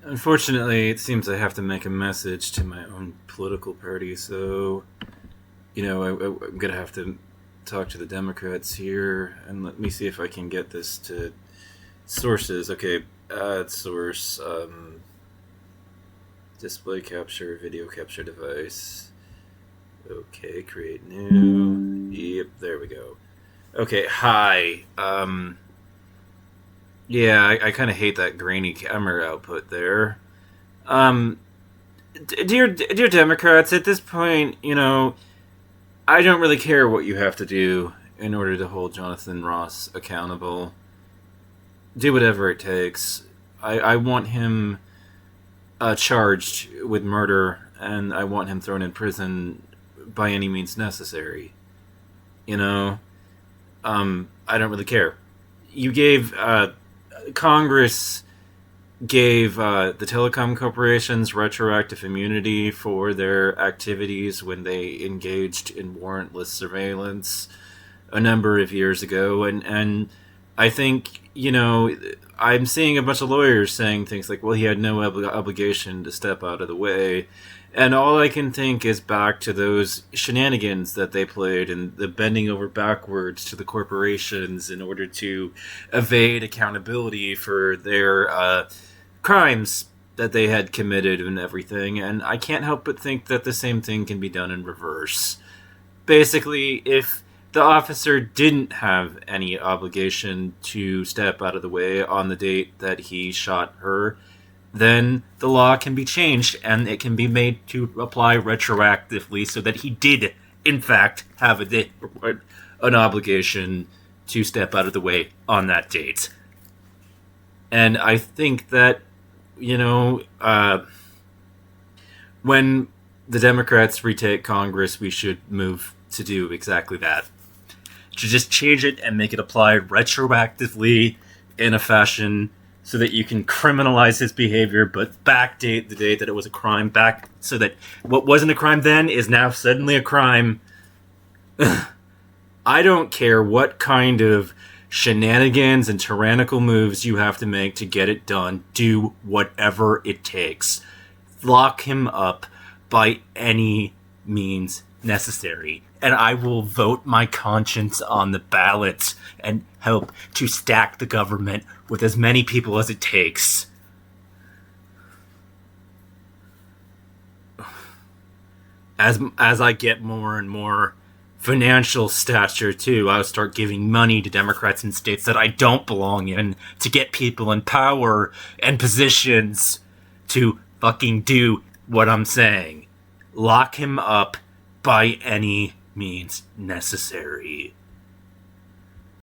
Unfortunately, it seems I have to make a message to my own political party, so, I'm going to have to talk to the Democrats here, and let me see if I can get this to sources. Okay, source, display capture, video capture device. Okay, create new. Yep, there we go. Okay, hi. Yeah, I kind of hate that grainy camera output there. Um, dear Democrats, at this point, I don't really care what you have to do in order to hold Jonathan Ross accountable. Do whatever it takes. I want him charged with murder, and I want him thrown in prison by any means necessary. You know, I don't really care. You gave Congress gave the telecom corporations retroactive immunity for their activities when they engaged in warrantless surveillance a number of years ago, and I think I'm seeing a bunch of lawyers saying things like, "Well, he had no obligation to step out of the way." And all I can think is back to those shenanigans that they played and the bending over backwards to the corporations in order to evade accountability for their crimes that they had committed and everything. And I can't help but think that the same thing can be done in reverse. Basically, if the officer didn't have any obligation to step out of the way on the date that he shot her, then the law can be changed and it can be made to apply retroactively so that he did, in fact, have an obligation to step out of the way on that date. And I think that, when the Democrats retake Congress, we should move to do exactly that. To just change it and make it apply retroactively in a fashion so that you can criminalize his behavior, but backdate the date that it was a crime back so that what wasn't a crime then is now suddenly a crime. I don't care what kind of shenanigans and tyrannical moves you have to make to get it done. Do whatever it takes. Lock him up by any means necessary. And I will vote my conscience on the ballot and help to stack the government with as many people as it takes. As I get more and more financial stature too, I'll start giving money to Democrats in states that I don't belong in to get people in power and positions to fucking do what I'm saying. Lock him up by any means necessary.